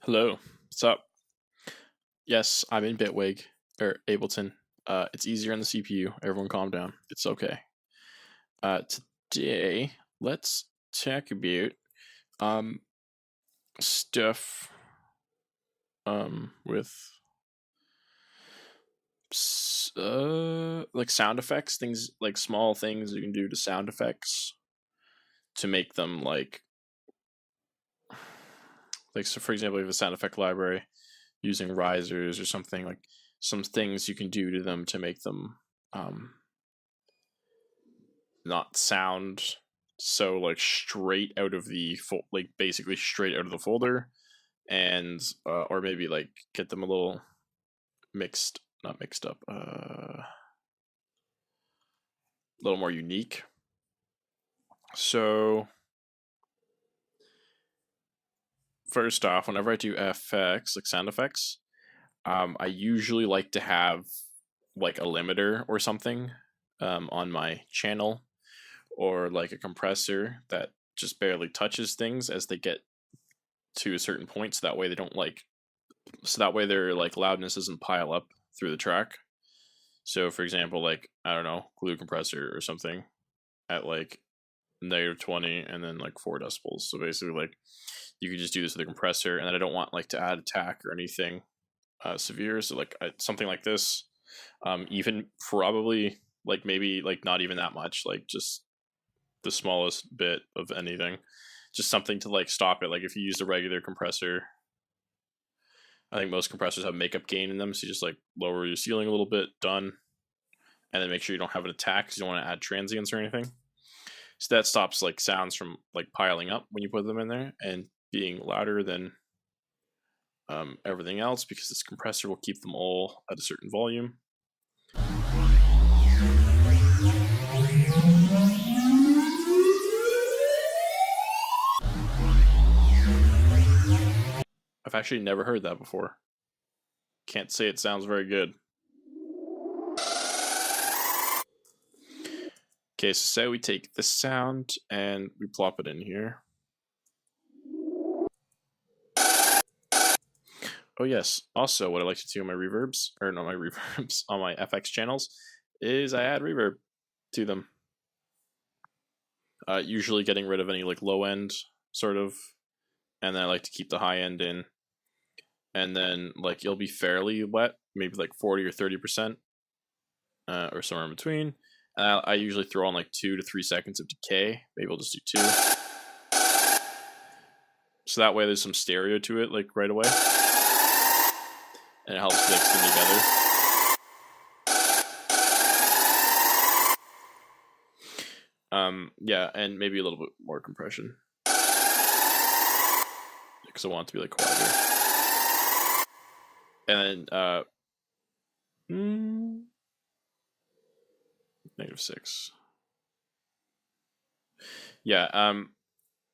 Hello, what's up? Yes, I'm in Bitwig, or Ableton. It's easier on the CPU. Everyone calm down. It's okay. Today, let's talk about um, stuff with like sound effects, things like small things you can do to sound effects to make them like so for example, you have a sound effect library using risers or something, like some things you can do to them to make them not sound so like straight out of the like basically straight out of the folder, and or maybe like get them a little not mixed up, a little more unique. So first off, whenever I do FX, like sound effects, I usually like to have like a limiter or something on my channel, or like a compressor that just barely touches things as they get to a certain point, so that way they don't so that way their like loudness doesn't pile up through the track. So for example, like, I don't know, glue compressor or something at like -20 and then like 4 decibels. So basically, like, you could just do this with a compressor, and then I don't want like to add attack or anything severe. So like something like this, even probably like maybe like not even that much, like just the smallest bit of anything, just something to like stop it. Like if you use a regular compressor, I think most compressors have makeup gain in them, so you just like lower your ceiling a little bit, done, and then make sure you don't have an attack because you don't want to add transients or anything. So that stops like sounds from like piling up when you put them in there and being louder than everything else, because this compressor will keep them all at a certain volume. I've actually never heard that before. Can't say it sounds very good. Okay, so say we take this sound and we plop it in here. Oh yes, also what I like to do on my reverbs, or not my reverbs, on my FX channels, is I add reverb to them. Usually getting rid of any like low end sort of, and then I like to keep the high end in. And then like it'll be fairly wet, maybe like 40 or 30%, or somewhere in between. And I usually throw on like 2 to 3 seconds of decay. Maybe I'll just do 2. So that way there's some stereo to it like right away, and it helps mix them together. Yeah, and maybe a little bit more compression, because I want it to be like quieter. And then -6. Yeah,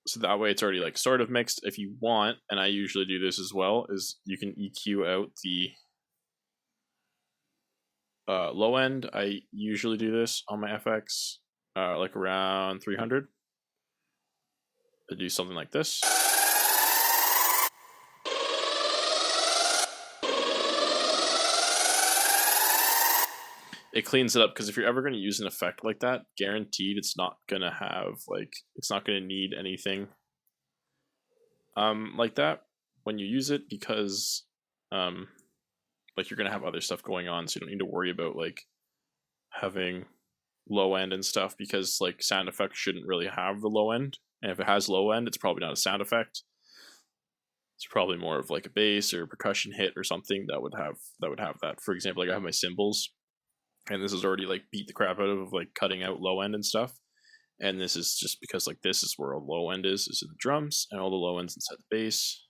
so that way it's already like sort of mixed. If you want, and I usually do this as well, is you can EQ out the low end. I usually do this on my FX, like around 300. I do something like this. It cleans it up, because if you're ever going to use an effect like that, guaranteed it's not going to have like, it's not going to need anything like that when you use it, because like you're going to have other stuff going on, so you don't need to worry about like having low end and stuff, because like sound effects shouldn't really have the low end, and if it has low end, it's probably not a sound effect. It's probably more of like a bass or a percussion hit or something that would have that. For example, like I have my cymbals, and this is already like beat the crap out of like cutting out low end and stuff, and this is just because like this is where all the low end is in the drums, and all the low ends inside the bass.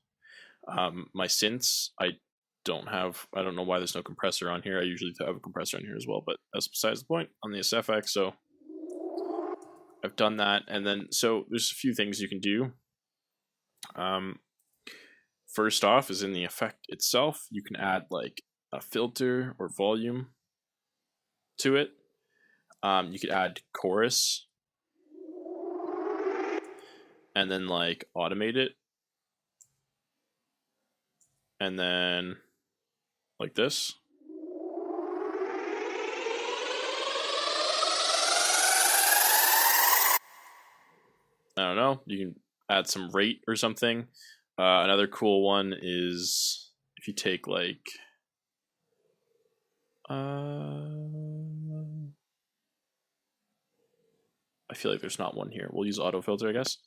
My synths, I don't know why there's no compressor on here. I usually have a compressor on here as well, but that's besides the point on the SFX. So I've done that, and then so there's a few things you can do. First off is in the effect itself, you can add like a filter or volume to it. You could add chorus, and then like automate it. and then like this. I don't know, you can add some rate or something. Another cool one is if you take like I feel like there's not one here. We'll use auto filter, I guess.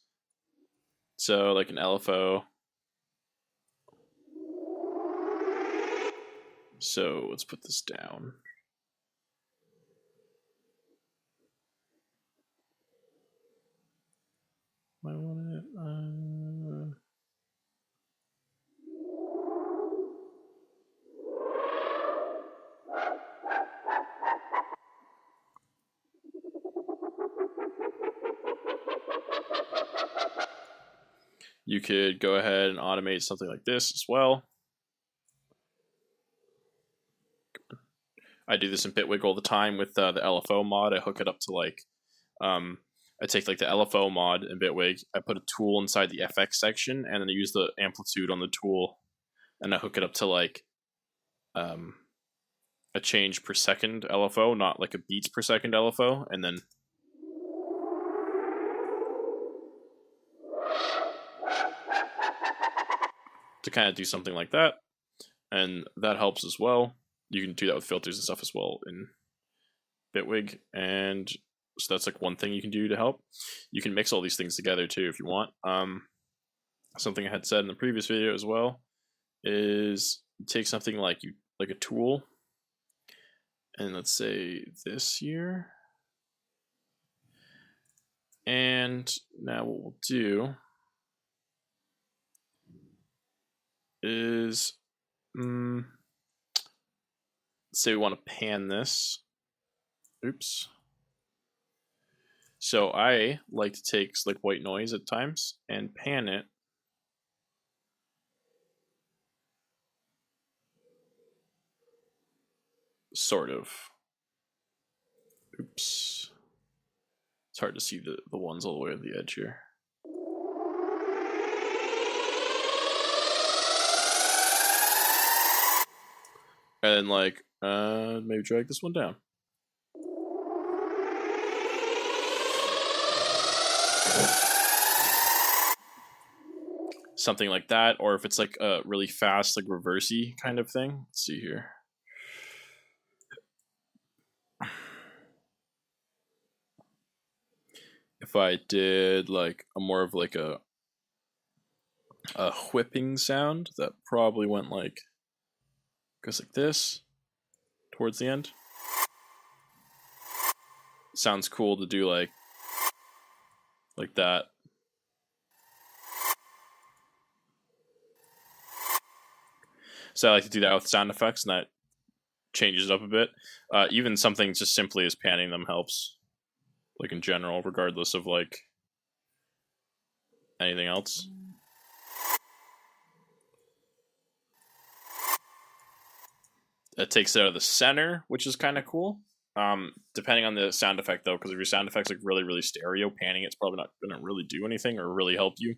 So like an LFO. So let's put this down. I want it. You could go ahead and automate something like this as well. I do this in Bitwig all the time with the LFO mod. I hook it up to like, I take like the LFO mod in Bitwig, I put a tool inside the FX section, and then I use the amplitude on the tool, and I hook it up to like a change per second LFO, not like a beats per second LFO, and then to kind of do something like that, and that helps as well. You can do that with filters and stuff as well in Bitwig, and so that's like one thing you can do to help. You can mix all these things together too if you want. Something I had said in the previous video as well is take something like a tool, and let's say this here, and now what we'll do is say we want to pan this. Oops. So I like to take like white noise at times and pan it sort of. Oops. It's hard to see the ones all the way at the edge here. And then like maybe drag this one down. Something like that, or if it's like a really fast, like reversey kind of thing. Let's see here. If I did like a more of like a whipping sound, that probably went like, goes like this towards the end. Sounds cool to do like that. So I like to do that with sound effects, and that changes it up a bit. Even something just simply as panning them helps, like in general, regardless of like anything else. It takes it out of the center, which is kind of cool. Depending on the sound effect though, because if your sound effect's like really stereo, panning it's probably not gonna really do anything or really help you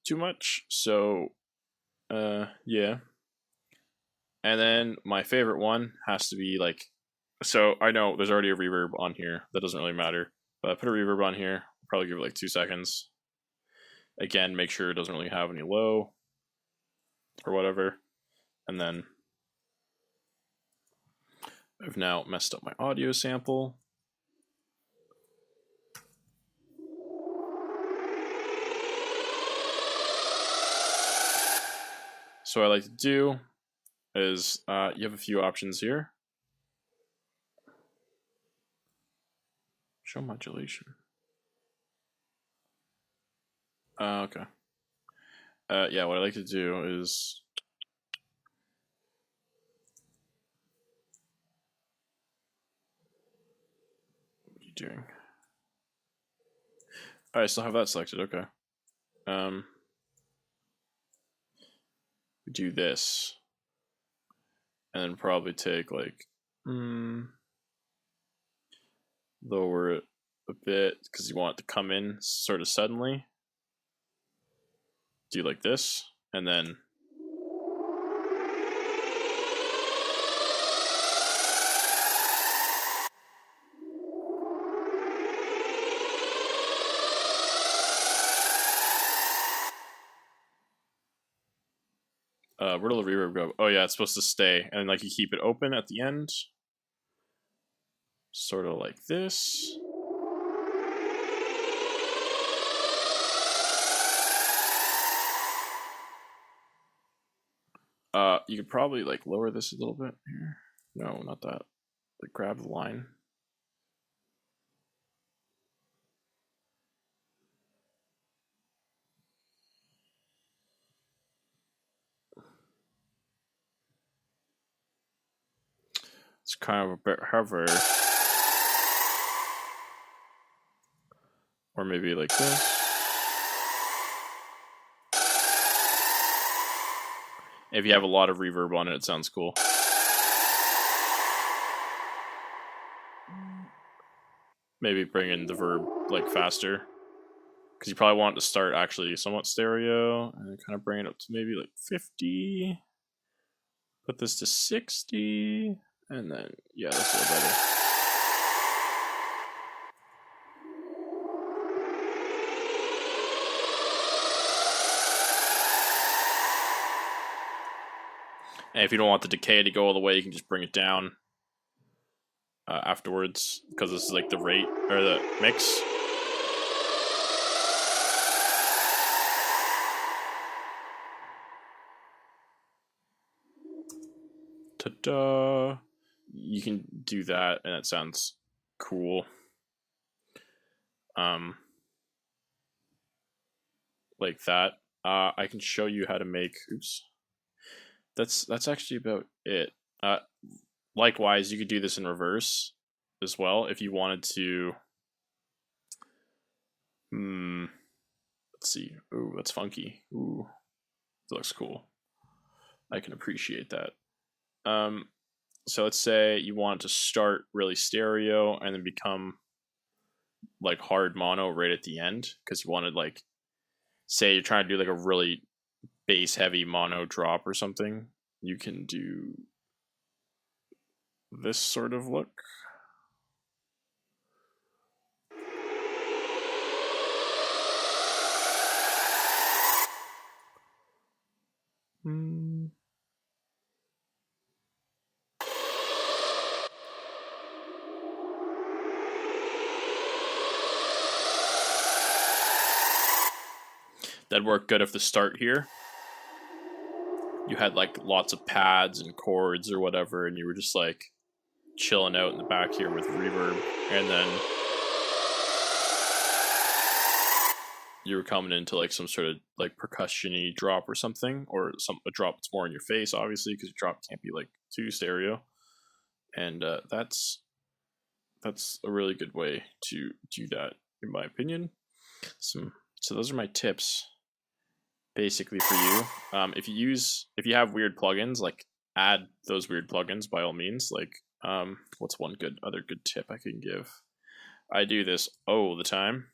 too much. So yeah. And then my favorite one has to be like, so I know there's already a reverb on here, that doesn't really matter, but I put a reverb on here, probably give it like 2 seconds. Again, make sure it doesn't really have any low or whatever. And then I've now messed up my audio sample. So what I like to do is you have a few options here. Show modulation. Okay. Yeah, what I like to do is what are you doing? I still have that selected. Okay. We do this, and then probably take like lower it a bit because you want it to come in sort of suddenly. Do like this, and then Where did the reverb go? Oh yeah, it's supposed to stay, and like you keep it open at the end, sort of like this. You could probably like lower this a little bit here. No, not that. Like grab the line. It's kind of a bit heavier. Or maybe like this. If you have a lot of reverb on it, it sounds cool. Maybe bring in the verb like faster. Because you probably want it to start actually somewhat stereo and kind of bring it up to maybe like 50. Put this to 60. And then, yeah, that's a little better. And if you don't want the decay to go all the way, you can just bring it down afterwards, because this is like the rate or the mix. Ta-da! You can do that, and it sounds cool. Like that. I can show you how to make. Oops. That's actually about it. Likewise, you could do this in reverse as well if you wanted to. Let's see. Ooh, that's funky. Ooh, that looks cool. I can appreciate that. So let's say you want to start really stereo and then become like hard mono right at the end, because you wanted like, say you're trying to do like a really bass heavy mono drop or something. You can do this sort of look. That'd work good if the start here, you had like lots of pads and chords or whatever, and you were just like chilling out in the back here with reverb, and then you were coming into like some sort of like percussion-y drop or something, or a drop that's more in your face, obviously, because your drop can't be like too stereo. And that's a really good way to do that, in my opinion. So those are my tips, basically, for you. If you have weird plugins, like add those weird plugins by all means. Like, what's one other good tip I can give? I do this all the time,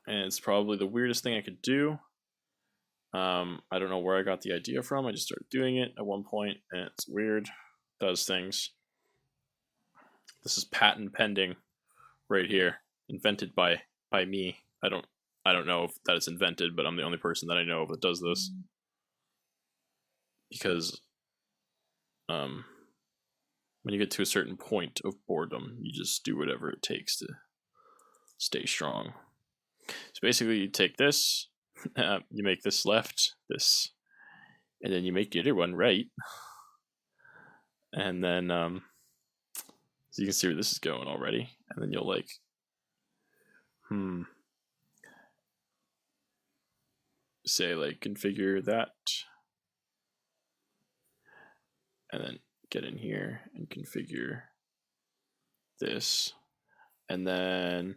and it's probably the weirdest thing I could do. I don't know where I got the idea from. I just started doing it at one point, and it's weird. Does things. This is patent pending, right here, invented by me. I don't know if that is invented, but I'm the only person that I know of that does this. Because when you get to a certain point of boredom, you just do whatever it takes to stay strong. So basically, you take this, you make this left, this, and then you make the other one right. And then, so you can see where this is going already. And then you'll like, say like configure that. And then get in here and configure this. And then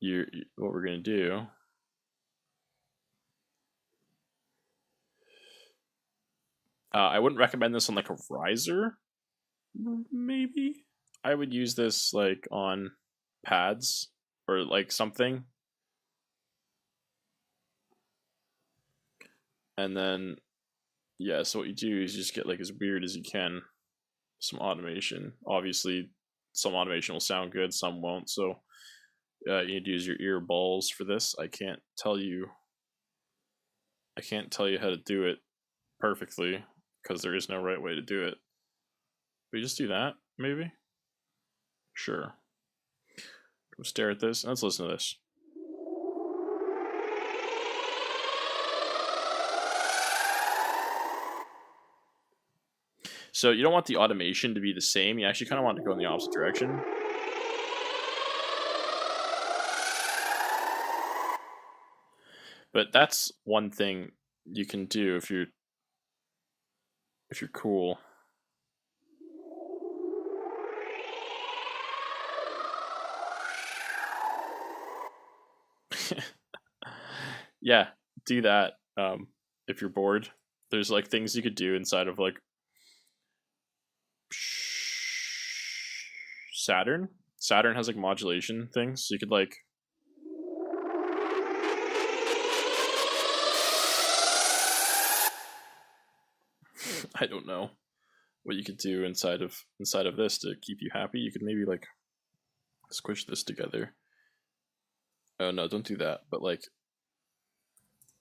what we're going to do, I wouldn't recommend this on like a riser, maybe. I would use this like on pads or like something. And then, yeah, so what you do is just get like as weird as you can, some automation. Obviously, some automation will sound good, some won't. So you need to use your ear balls for this. I can't tell you how to do it perfectly, because there is no right way to do it. We just do that, maybe? Sure. Go stare at this. Let's listen to this. So you don't want the automation to be the same. You actually kind of want to go in the opposite direction. But that's one thing you can do if you're cool. Yeah, do that. If you're bored, there's like things you could do inside of like Saturn. Saturn has like modulation things, so you could like I don't know what you could do inside of this to keep you happy. You could maybe like squish this together. Oh no, don't do that. But like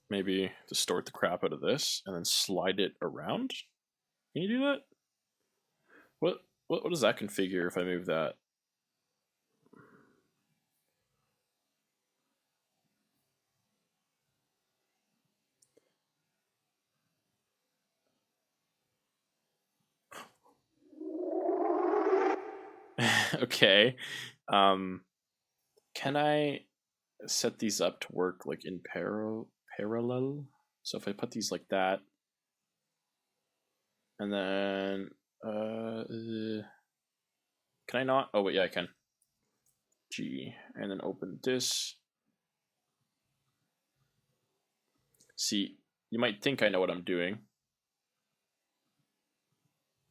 maybe distort the crap out of this and then slide it around. Can you do that? What does that configure if I move that? Okay. Can I set these up to work like in parallel? So if I put these like that, and then can I not? Oh wait, yeah, I can. G, and then open this. See, you might think I know what I'm doing,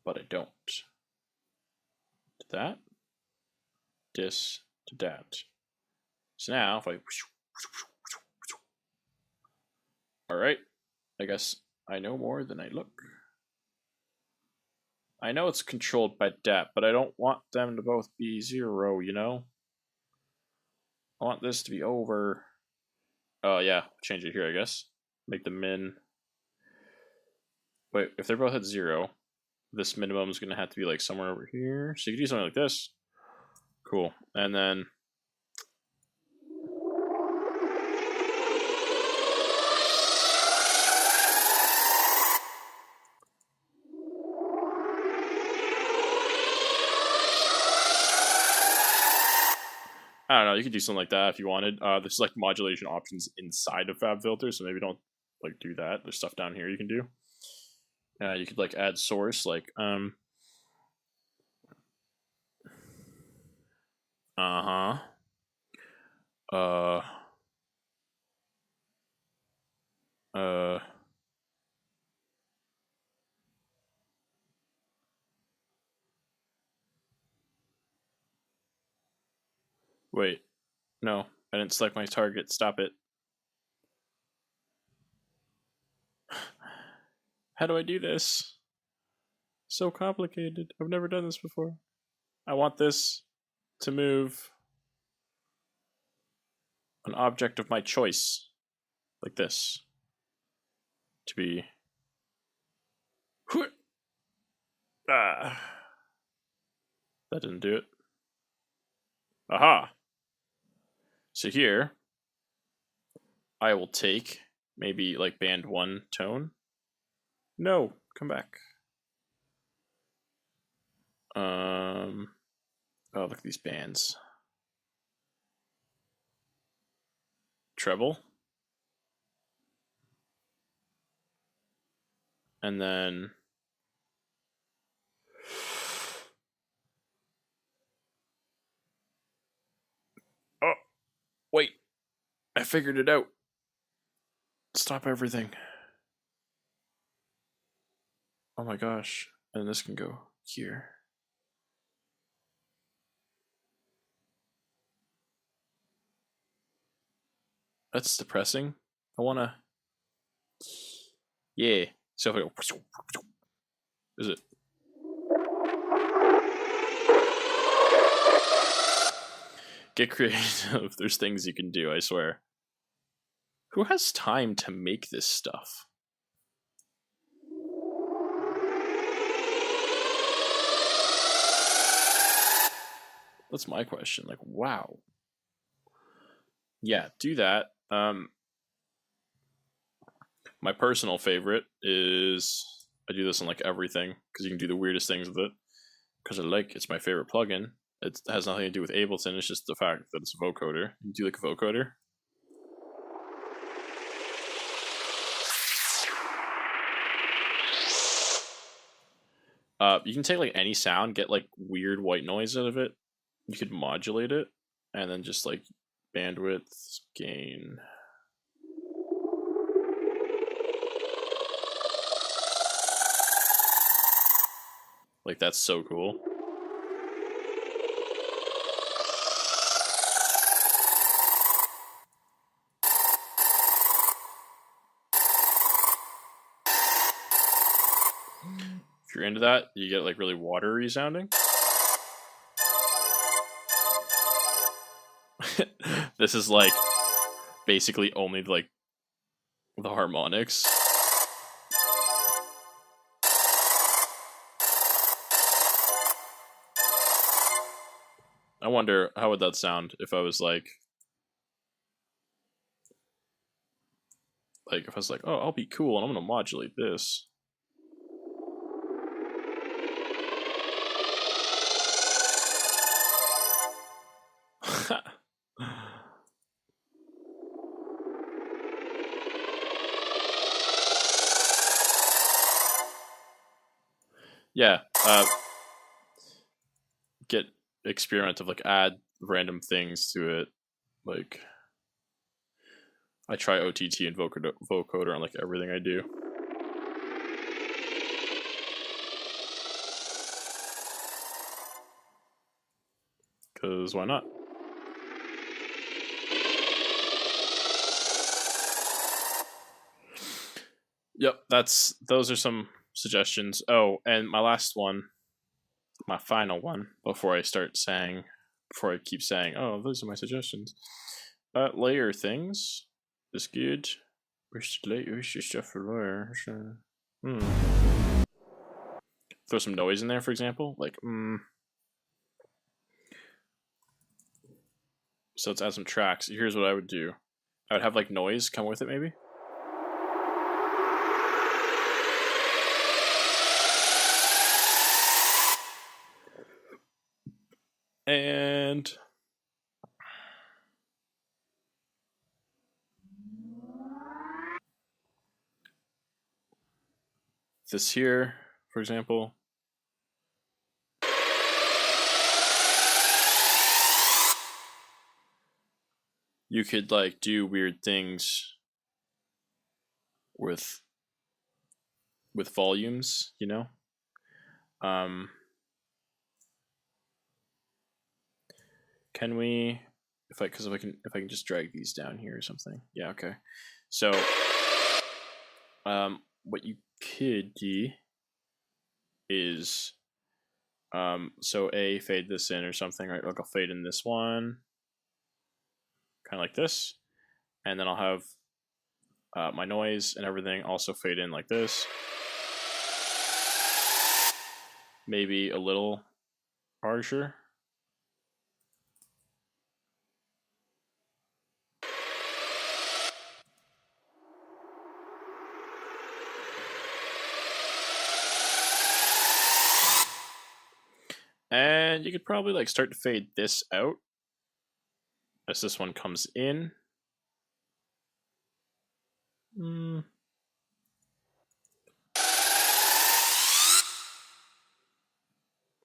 but I don't. To that, this, to that. So now if I, all right, I guess I know more than I look. I know it's controlled by depth, but I don't want them to both be 0, you know? I want this to be over. Oh yeah, change it here, I guess. Make the min. Wait, if they're both at 0, this minimum is going to have to be like somewhere over here. So you could do something like this. Cool. And then I don't know, you could do something like that if you wanted. There's like modulation options inside of FabFilter, so maybe don't like do that. There's stuff down here you can do. You could like add source, like wait, no, I didn't select my target. Stop it. How do I do this? So complicated. I've never done this before. I want this to move an object of my choice, like this, to be. Ah, that didn't do it. Aha! So here, I will take maybe like band 1 tone. No, come back. Oh, look at these bands. Treble. And then oh, wait. I figured it out. Stop everything. Oh my gosh. And this can go here. That's depressing. I wanna. Yeah. So if I go. Is it? Get creative. There's things you can do, I swear. Who has time to make this stuff? That's my question. Like, wow. Yeah, do that. My personal favorite is I do this on like everything because you can do the weirdest things with it. Because it's my favorite plugin. It has nothing to do with Ableton. It's just the fact that it's a vocoder. You do like a vocoder. You can take like any sound, get like weird white noise out of it. You could modulate it, and then just like bandwidth, gain. Like that's so cool. If you're into that, you get like really watery sounding. This is like basically only like the harmonics. I wonder how would that sound if I was like if I was like, oh, I'll be cool and I'm gonna modulate this. Yeah, get experiment of like add random things to it. Like I try OTT and vocoder on like everything I do. Cause why not? Yep, those are some suggestions. Oh, and my last one, my final one, before I keep saying, oh, those are my suggestions. Layer things is good. Where's stuff for layer? Throw some noise in there, for example. Like, So let's add some tracks. Here's what I would do. I would have like noise come with it, maybe. And this here, for example. You could like do weird things with volumes, you know? Can we if I can just drag these down here or something. Yeah, okay. So what you could do is so fade this in or something, right? Like I'll fade in this one, kind of like this, and then I'll have my noise and everything also fade in like this. Maybe a little harsher. And you could probably like start to fade this out as this one comes in.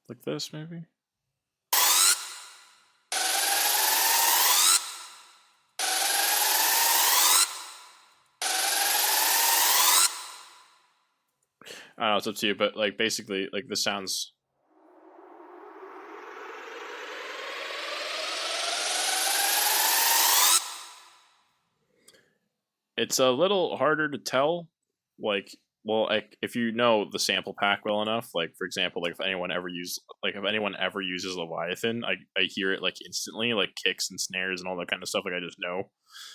Like this, maybe. I don't know, it's up to you, but like basically, like this sounds. It's a little harder to tell, like, well, like if you know the sample pack well enough, like for example, like if anyone ever uses Leviathan, I hear it like instantly, like kicks and snares and all that kind of stuff. Like I just know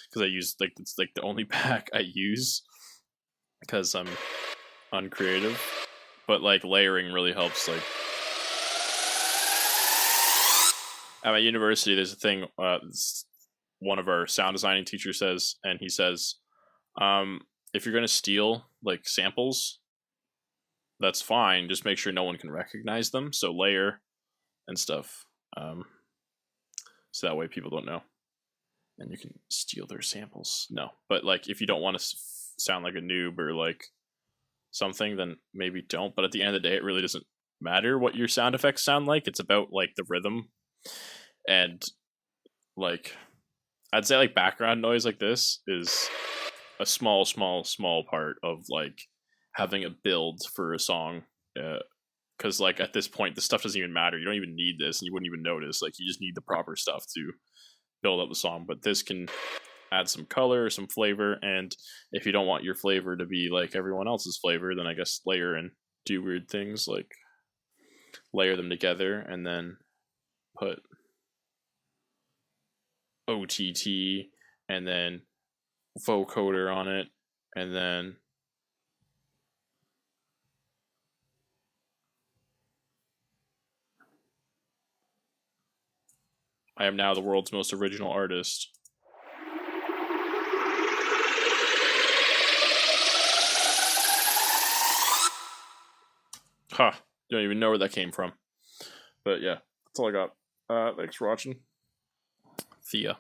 because I use like it's like the only pack I use because I'm uncreative. But like layering really helps. Like at my university, there's a thing. One of our sound designing teachers says, and he says, if you're gonna steal like samples, that's fine. Just make sure no one can recognize them. So layer and stuff. So that way people don't know, and you can steal their samples. No, but like if you don't want to sound like a noob or like something, then maybe don't. But at the end of the day, it really doesn't matter what your sound effects sound like. It's about like the rhythm, and like I'd say like background noise like this is a small part of like having a build for a song. Because like at this point, the stuff doesn't even matter. You don't even need this, and you wouldn't even notice. Like you just need the proper stuff to build up the song. But this can add some color, some flavor, and if you don't want your flavor to be like everyone else's flavor, then I guess layer and do weird things like layer them together and then put OTT and then vocoder on it, and then I am now the world's most original artist. Huh. Don't even know where that came from. But yeah, that's all I got. Thanks for watching. See ya.